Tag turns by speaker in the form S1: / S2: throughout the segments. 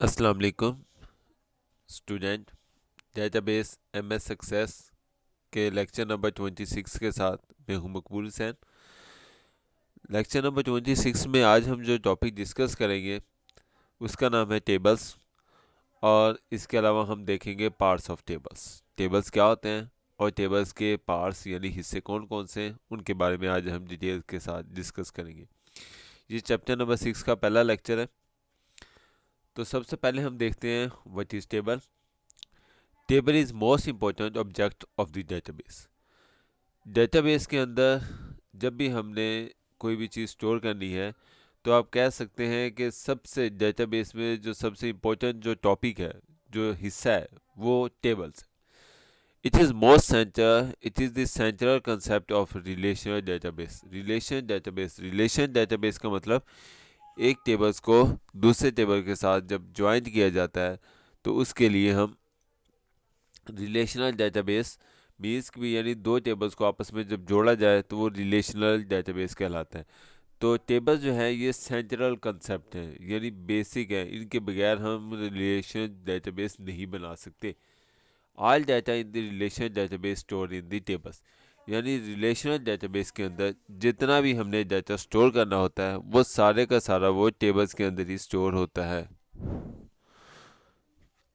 S1: अस्सलाम वालेकुम student. Database MS success के लेक्चर नंबर 26 के साथ मैं हूं मकबूल हुसैन। लेक्चर नंबर 26 में आज हम जो टॉपिक डिस्कस करेंगे उसका नाम है टेबल्स, और इसके अलावा हम देखेंगे पार्ट्स ऑफ टेबल्स। टेबल्स क्या होते हैं और टेबल्स के पार्ट्स यानी हिस्से कौन कौन से हैं उनके बारे में आज हम डिटेल के साथ डिस्कस करेंगे। ये चैप्टर नंबर 6 का पहला लेक्चर है। तो सबसे पहले हम देखते हैं what is table. Table is most important object of the database. Database के अंदर जब भी हमने कोई भी चीज़ स्टोर करनी है तो आप कह सकते हैं कि सबसे डेटाबेस में जो सबसे इम्पोर्टेंट जो टॉपिक है, जो हिस्सा है, वो tables. It is the central concept of relational database. Relation database का मतलब एक टेबल्स को दूसरे टेबल के साथ जब ज्वाइन किया जाता है तो उसके लिए हम रिलेशनल डेटाबेस मीन्स कि यानी दो टेबल्स को आपस में जब जोड़ा जाए तो वो रिलेशनल डेटाबेस कहलाता है। तो टेबल जो है ये सेंट्रल कंसेप्ट है, यानी बेसिक है, इनके बगैर हम रिलेशन डेटाबेस नहीं बना सकते। All data in the relation database store in the tables, यानी रिलेशनल डेटाबेस के अंदर जितना भी हमने डाटा स्टोर करना होता है वो सारे का सारा वो टेबल्स के अंदर ही स्टोर होता है।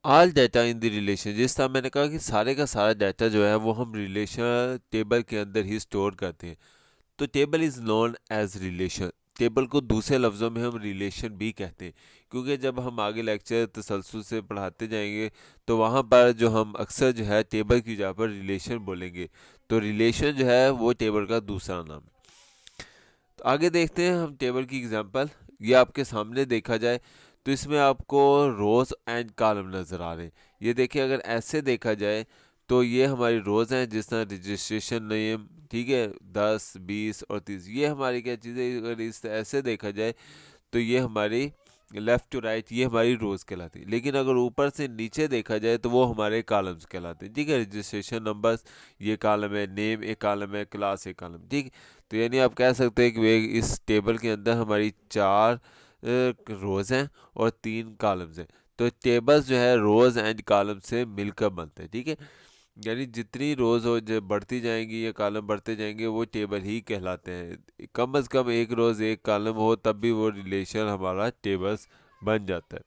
S1: All data in the relation, जिस तरह मैंने कहा कि सारे का सारा डाटा जो है वो हम रिलेशन टेबल के अंदर ही स्टोर करते हैं। तो table is known as relation. Table को दूसरे लफ्ज़ों में हम रिलेशन भी कहते हैं, क्योंकि जब हम आगे लेक्चर तसलसल से पढ़ाते जाएंगे तो वहाँ पर जो हम अक्सर जो है टेबल की जगह पर रिलेशन बोलेंगे। तो रिलेशन जो है वो टेबल का दूसरा नाम है। तो आगे देखते हैं हम टेबल की एग्जांपल। ये आपके सामने देखा जाए तो इसमें आपको रोज़ एंड कॉलम नज़र आ रहे हैं। ये देखिए, अगर ऐसे देखा जाए तो ये हमारी रोज़ हैं, जिस तरह रजिस्ट्रेशन नेम, ठीक है, 10, 20 और 30, ये हमारी क्या चीज़ें। अगर इस ऐसे देखा जाए तो ये हमारी लेफ़्ट टू राइट ये हमारी रोज़ कहलाती है। लेकिन अगर ऊपर से नीचे देखा जाए तो वो हमारे कॉलम्स कहलाते हैं, ठीक है। रजिस्ट्रेशन नंबर्स ये कॉलम है, नेम एक कॉलम है, क्लास एक कॉलम, ठीक। तो यानी आप कह सकते हैं कि वे इस टेबल के अंदर हमारी 4 रोज़ हैं और 3 कॉलम्स हैं। तो टेबल्स जो है रोज़ एंड कॉलम से मिलकर बनते हैं, ठीक है। यानी जितनी रोज़ हो जब बढ़ती जाएंगी या कॉलम बढ़ते जाएंगे वो टेबल ही कहलाते हैं। कम से कम एक रोज़ एक कॉलम हो तब भी वो रिलेशन हमारा टेबल्स बन जाता है।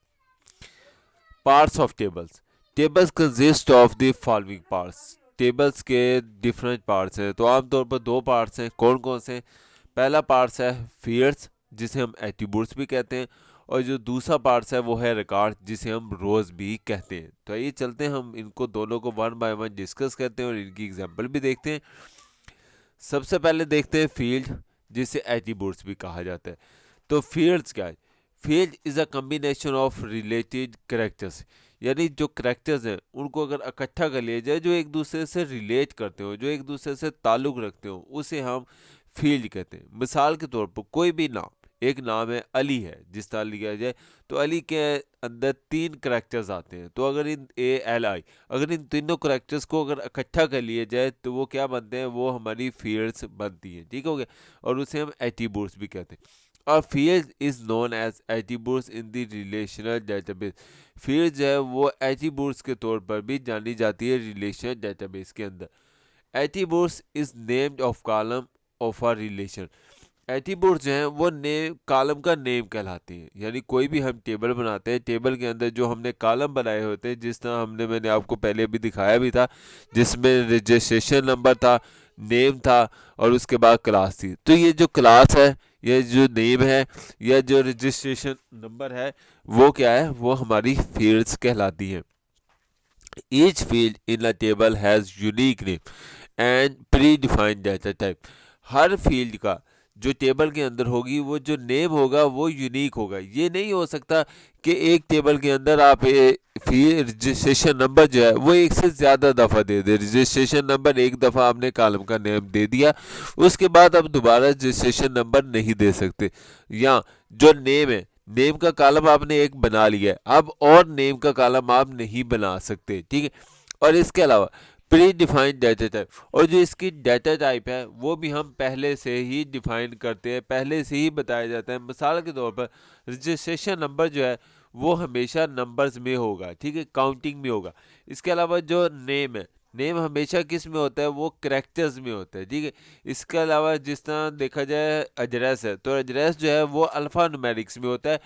S1: Parts of tables. Tables consist of the following parts. Tables के डिफरेंट पार्ट्स हैं। तो आमतौर पर दो पार्ट्स हैं। कौन कौन से? पहला पार्ट्स है फील्ड्स, जिसे हम एट्रीब्यूट्स भी कहते हैं, और जो दूसरा पार्ट्स है वो है रिकॉर्ड, जिसे हम रोज़ भी कहते हैं। तो आइए चलते हैं, हम इनको दोनों को वन बाय वन डिस्कस करते हैं और इनकी एग्जांपल भी देखते हैं। सबसे पहले देखते हैं फील्ड, जिसे एट्रीब्यूट्स भी कहा जाता है। तो फील्ड्स क्या है? Field is a combination of related characters, यानी जो करेक्टर्स हैं उनको अगर इकट्ठा कर लिया जाए जो एक दूसरे से रिलेट करते हो, जो एक दूसरे से ताल्लुक़ रखते हो, उसे हम फील्ड कहते हैं। मिसाल के तौर पर कोई भी नाम, एक नाम है अली है, जिस तरह लिया जाए तो अली के अंदर 3 करेक्टर्स आते हैं। तो अगर इन ALI, अगर इन तीनों करेक्टर्स को अगर इकट्ठा कर लिए जाए तो वो क्या बनते हैं? वो हमारी फील्ड्स बनती हैं, ठीक हो गया। और उसे हम एट्रीब्यूट्स भी कहते हैं। और field is known as attributes in the relational database. Field जो है वो एट्रीब्यूट्स के तौर पर भी जानी जाती है रिलेशनल डेटाबेस के अंदर। Attributes is named of column of a relation. Attributes जो हैं वो नेम, कॉलम का नेम कहलाती हैं। यानी कोई भी हम टेबल बनाते हैं, टेबल के अंदर जो हमने कॉलम बनाए होते हैं, जिस तरह मैंने आपको पहले भी दिखाया भी था, जिसमें रजिस्ट्रेशन नंबर था, नेम था और उसके बाद क्लास थी। तो ये जो क्लास है, ये जो नेम है या जो रजिस्ट्रेशन नंबर है, वो क्या है? वो हमारी फील्ड्स कहलाती हैं। Each field in a table has unique name and pre defined data type. Her field का जो टेबल के अंदर होगी वो जो नेम होगा वो यूनिक होगा। ये नहीं हो सकता कि एक टेबल के अंदर आप रजिस्ट्रेशन नंबर जो है वो एक से ज़्यादा दफ़ा दे दे। रजिस्ट्रेशन नंबर एक दफ़ा आपने कॉलम का नेम दे दिया, उसके बाद आप दोबारा रजिस्ट्रेशन नंबर नहीं दे सकते। या जो नेम है, नेम का कॉलम आपने एक बना लिया है, अब और नेम का कॉलम आप नहीं बना सकते, ठीक है। और इसके अलावा प्री डिफाइंड डाटा टाइप, और जो इसकी डाटा टाइप है वो भी हम पहले से ही डिफाइन करते हैं, पहले से ही बताया जाता है। मिसाल के तौर पर रजिस्ट्रेशन नंबर जो है वो हमेशा नंबर्स में होगा, ठीक है, काउंटिंग में होगा। इसके अलावा जो नेम है, नेम हमेशा किस में होता है, वो करेक्टर्स में होता है, ठीक है। इसके अलावा जिस तरह देखा जाए एड्रेस है, तो एड्रेस जो है वो अल्फ़ा न्यूमेरिक्स में होता है,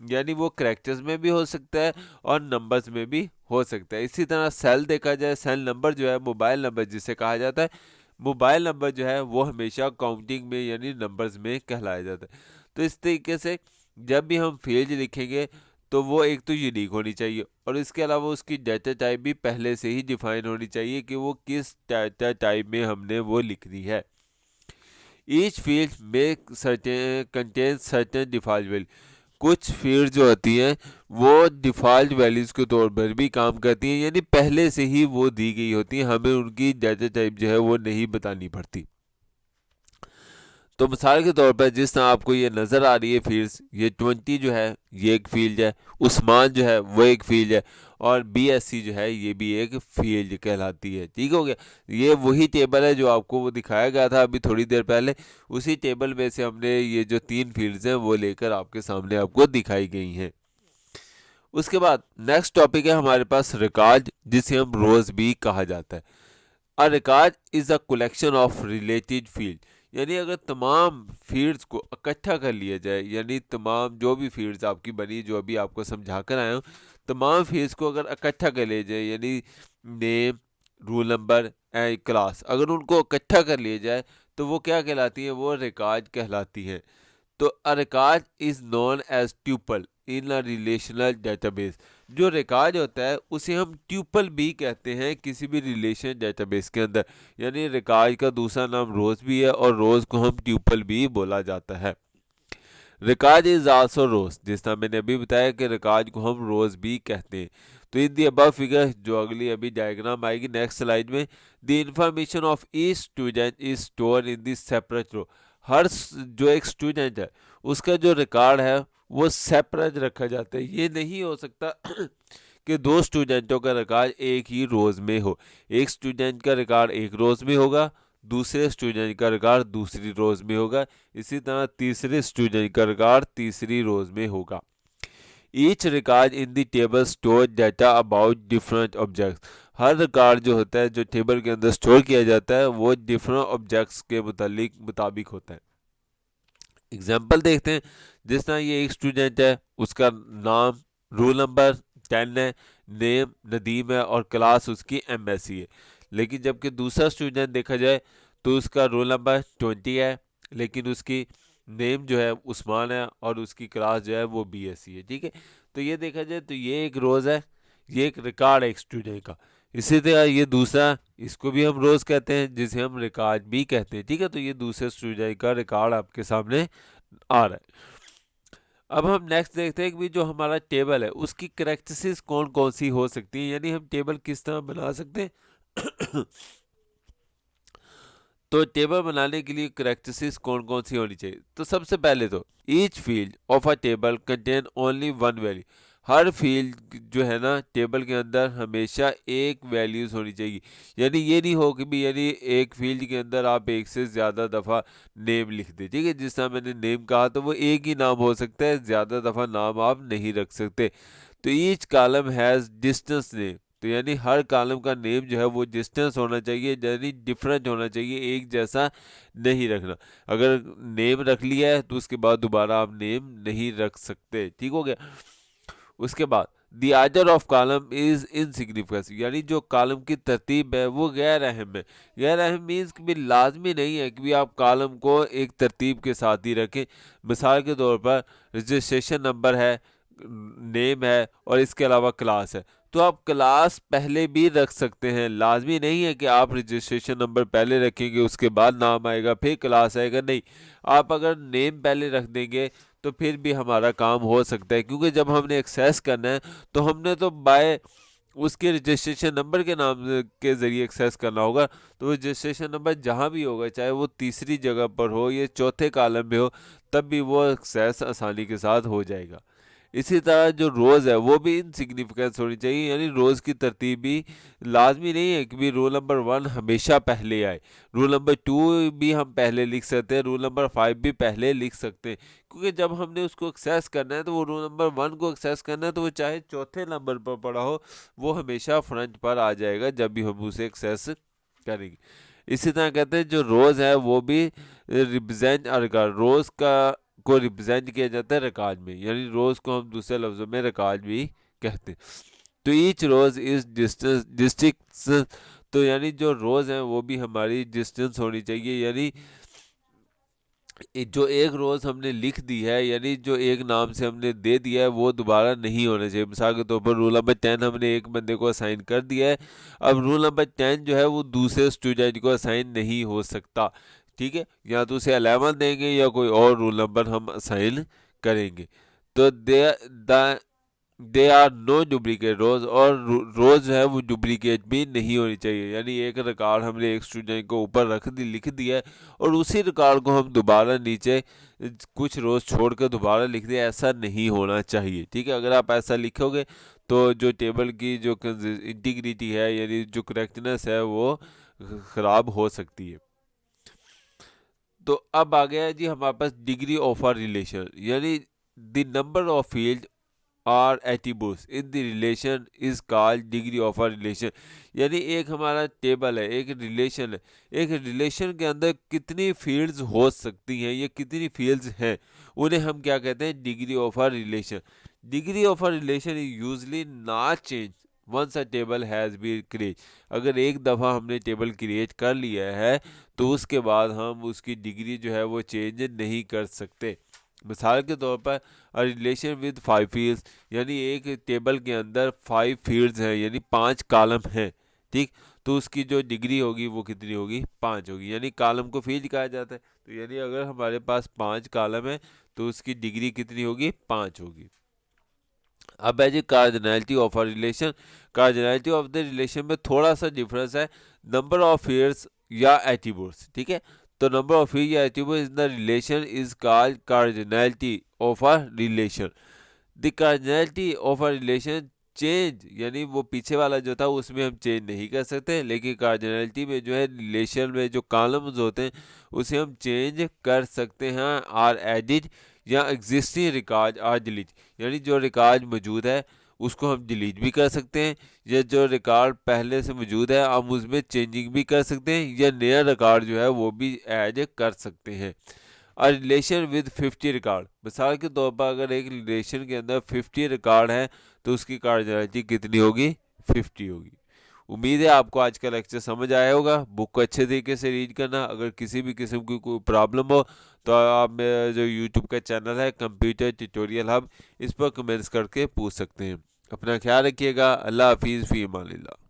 S1: यानी वो करेक्टर्स में भी हो सकता है और नंबर्स में भी हो सकता है। इसी तरह सेल देखा जाए, सेल नंबर जो है मोबाइल नंबर जिसे कहा जाता है, मोबाइल नंबर जो है वो हमेशा काउंटिंग में यानी नंबर्स में कहलाया जाता है। तो इस तरीके से जब भी हम फील्ड लिखेंगे तो वो एक तो यूनिक होनी चाहिए और इसके अलावा उसकी डाटा टाइप भी पहले से ही डिफाइन होनी चाहिए कि वो किस डाटा टाइप में हमने वो लिखनी है। ईच फील्ड में certain contain certain default value, कुछ फील्ड जो होती हैं वो डिफ़ॉल्ट वैल्यूज़ के तौर पर भी काम करती हैं, यानी पहले से ही वो दी गई होती हैं, हमें उनकी डाटा टाइप जो है वो नहीं बतानी पड़ती। तो मिसाल के तौर पर जिस तरह आपको ये नज़र आ रही है फील्ड्स, ये 20 जो है ये एक फील्ड है, उस्मान जो है वो एक फील्ड है और BSc जो है ये भी एक फील्ड कहलाती है, ठीक हो गया। ये वही टेबल है जो आपको वो दिखाया गया था अभी थोड़ी देर पहले, उसी टेबल में से हमने ये जो 3 फील्ड्स हैं वो लेकर आपके सामने आपको दिखाई गई हैं। उसके बाद नेक्स्ट टॉपिक है हमारे पास रिकॉर्ड, जिसे हम रोज भी कहा जाता है। अ record is a collection of related field, यानी अगर तमाम फील्ड्स को इकट्ठा कर लिया जाए, यानी तमाम जो भी फील्ड्स आपकी बनी जो अभी आपको समझा कर आया हूँ, तमाम फील्ड्स को अगर इकट्ठा कर लिया जाए, यानी name, rule number and class, अगर उनको इकट्ठा कर लिया जाए तो वो क्या कहलाती है, वो रिकॉर्ड कहलाती है। तो a record is known as tuple in a relational database, जो रिकॉर्ड होता है उसे हम ट्यूपल भी कहते हैं किसी भी रिलेशन डेटाबेस के अंदर, यानी रिकॉर्ड का दूसरा नाम रोज भी है और रोज को हम ट्यूपल भी बोला जाता है। रिकॉर्ड इज आल्सो रोज, जिस तरह मैंने अभी बताया कि रिकॉर्ड को हम रोज भी कहते हैं। तो इन दी अबव फिगर, जो अगली अभी डायग्राम आएगी नेक्स्ट स्लाइड में, the information of each student is store in this separate row, हर जो एक स्टूडेंट है उसका जो रिकॉर्ड है वो सेपरेट रखा जाता है। ये नहीं हो सकता कि दो स्टूडेंटों का रिकॉर्ड एक ही रोज में हो, एक स्टूडेंट का रिकॉर्ड एक रोज में होगा, दूसरे स्टूडेंट का रिकॉर्ड दूसरी रोज में होगा, इसी तरह तीसरे स्टूडेंट का रिकॉर्ड तीसरी रोज में होगा। Each record in the table store data about different objects, her record जो होता है जो टेबल के अंदर स्टोर किया जाता है वो डिफरेंट ऑब्जेक्ट्स के मुताबिक होता है। एग्जाम्पल देखते हैं, जिस तरह ये एक स्टूडेंट है, उसका नाम रोल नंबर 10 है, नेम नदीम है और क्लास उसकी MSc है। लेकिन जबकि दूसरा स्टूडेंट देखा जाए तो उसका रोल नंबर 20 है, लेकिन उसकी नेम जो है उस्मान है और उसकी क्लास जो है वो BSc है, ठीक है। तो ये देखा जाए तो ये एक रोज़ है, ये एक रिकॉर्ड है एक स्टूडेंट का। इसी तरह ये दूसरा, इसको भी हम रोज़ कहते हैं जिसे हम रिकॉर्ड भी कहते हैं, ठीक है। तो ये दूसरे स्टूडेंट का रिकॉर्ड आपके सामने आ रहा है। अब हम नेक्स्ट देखते हैं कि जो हमारा टेबल है उसकी करेक्टरिस्टिक्स कौन कौन सी हो सकती है, यानी हम टेबल किस तरह बना सकते हैं। तो टेबल बनाने के लिए करेक्टरिस्टिक्स कौन कौन सी होनी चाहिए, तो सबसे पहले तो each field of a table contain only one value, her field जो है ना टेबल के अंदर हमेशा एक वैल्यूज होनी चाहिए, यानी ये नहीं हो कि भी यानी एक फील्ड के अंदर आप एक से ज़्यादा दफ़ा नेम लिख दें, ठीक है। जिस तरह मैंने नेम कहा तो वो एक ही नाम हो सकता है, ज़्यादा दफ़ा नाम आप नहीं रख सकते। तो each column has distance name, तो यानी हर कॉलम का नेम जो है वो डिस्टेंस होना चाहिए, यानी डिफरेंट होना चाहिए, एक जैसा नहीं रखना। अगर नेम रख लिया है तो उसके बाद दोबारा आप नेम नहीं रख सकते, ठीक हो गया। उसके बाद the order of column is insignificance, यानी जो कॉलम की तरतीब है वो गैर अहम है। गैर अहम मीन्स कि भी लाजमी नहीं है कि भी आप कॉलम को एक तरतीब के साथ ही रखें। मिसाल के तौर पर रजिस्ट्रेशन नंबर है, नेम है और इसके अलावा क्लास है, तो आप क्लास पहले भी रख सकते हैं, लाजमी नहीं है कि आप रजिस्ट्रेशन नंबर पहले रखेंगे उसके बाद नाम आएगा फिर क्लास आएगा, नहीं। आप अगर नेम पहले रख देंगे तो फिर भी हमारा काम हो सकता है, क्योंकि जब हमने एक्सेस करना है तो हमने तो बाय उसके रजिस्ट्रेशन नंबर के नाम के ज़रिए एक्सेस करना होगा। तो रजिस्ट्रेशन नंबर जहाँ भी होगा, चाहे वो तीसरी जगह पर हो या चौथे कॉलम में हो, तब भी वो एक्सेस आसानी के साथ हो जाएगा। इसी तरह जो रोज़ है वो भी इनसिग्निफिकेंस होनी चाहिए, यानी रोज़ की तरतीब भी लाजमी नहीं है कि भी रूल नंबर 1 हमेशा पहले आए। रूल नंबर 2 भी हम पहले लिख सकते हैं, रूल नंबर 5 भी पहले लिख सकते हैं, क्योंकि जब हमने उसको एक्सेस करना है तो वो रूल नंबर 1 को एक्सेस करना है तो वो चाहे चौथे नंबर पर पड़ा हो, वो हमेशा फ्रंट पर आ जाएगा जब भी हम उसे एक्सेस करेंगे। इसी तरह कहते हैं जो रोज़ है वो भी रिप्रेजेंट रोज़ का को रिप्रेजेंट किया जाता है रिकॉर्ड में, यानी रोज को हम दूसरे लफ्जों में रिकॉर्ड भी कहते हैं। तो each rows is distance districts, तो यानी जो रोज हैं वो भी हमारी डिस्टेंस होनी चाहिए, यानी जो एक रोज हमने लिख दी है, यानी जो एक नाम से हमने दे दिया है वो दोबारा नहीं होना चाहिए। मिसाल के तौर पर रूल नंबर 10 हमने एक बंदे को असाइन कर दिया है, अब रूल नंबर 10 जो है वो दूसरे स्टूडेंट को असाइन नहीं हो सकता, ठीक है, या तो उसे 11 देंगे या कोई और रूल नंबर हम असाइन करेंगे। तो दे आर नो डुप्लीकेट रोज, और रोज है वो डुप्लीकेट भी नहीं होनी चाहिए, यानी एक रिकॉर्ड हमने एक स्टूडेंट को ऊपर रख दी लिख दिया है और उसी रिकॉर्ड को हम दोबारा नीचे कुछ रोज छोड़कर दोबारा लिख दें, ऐसा नहीं होना चाहिए, ठीक है। अगर आप ऐसा लिखोगे तो जो टेबल की जो इंटीग्रिटी है, यानी जो करेक्टनेस है, वो खराब हो सकती है। तो अब आ गया है जी हमारे पास डिग्री ऑफ अ रिलेशन, यानी द नंबर ऑफ फील्ड और attributes in the relation is called degree of a relation, यानी एक हमारा टेबल है, एक रिलेशन है, एक रिलेशन के अंदर कितनी फील्ड्स हो सकती हैं, ये कितनी फील्ड्स हैं, उन्हें हम क्या कहते हैं, degree of a relation. Degree of a relation is usually not change once a table has been create, अगर एक दफ़ा हमने टेबल क्रिएट कर लिया है तो उसके बाद हम उसकी डिग्री जो है वो चेंज नहीं कर सकते। मिसाल के तौर पर अ रिलेशन विद 5 फील्ड्स, यानी एक टेबल के अंदर 5 फील्ड्स हैं, यानी 5 कॉलम हैं, ठीक, तो उसकी जो डिग्री होगी वो कितनी होगी, 5 होगी, यानी कॉलम को फील्ड कहा जाता है, तो यानी अगर हमारे पास 5 कॉलम है तो उसकी डिग्री कितनी होगी, 5 होगी। अब है जी cardinality of a relation, cardinality of the relation में थोड़ा सा डिफरेंस है, नंबर ऑफ फील्ड्स या एट्रीब्यूट्स, ठीक है। तो नंबर ऑफ फील्ड या attributes in the relation is called cardinality of a relation. The cardinality of a relation change, यानी वो पीछे वाला जो था उसमें हम चेंज नहीं कर सकते, लेकिन कार्डिनैलिटी में जो है रिलेशन में जो कॉलम्स होते हैं उसे हम चेंज कर सकते हैं, आर एडिट या एग्जिस्टिंग रिकॉर्ड आर डिलीट, यानी जो रिकॉर्ड मौजूद है उसको हम डिलीट भी कर सकते हैं, या जो रिकॉर्ड पहले से मौजूद है हम उसमें चेंजिंग भी कर सकते हैं, या नया रिकॉर्ड जो है वो भी ऐड कर सकते हैं। अ रिलेशन विद 50 रिकॉर्ड, मिसाल के तौर पर अगर एक रिलेशन के अंदर 50 रिकॉर्ड है तो उसकी कार्डिनैलिटी कितनी होगी, 50 होगी। उम्मीद है आपको आज का लेक्चर समझ आया होगा। बुक को अच्छे तरीके से रीड करना, अगर किसी भी किस्म की कोई प्रॉब्लम हो तो आप मेरा जो यूट्यूब का चैनल है कंप्यूटर ट्यूटोरियल हब, इस पर कमेंट्स करके पूछ सकते हैं। अपना ख्याल रखिएगा। अल्लाह हाफिज़, फ़ी अमानिल्लाह।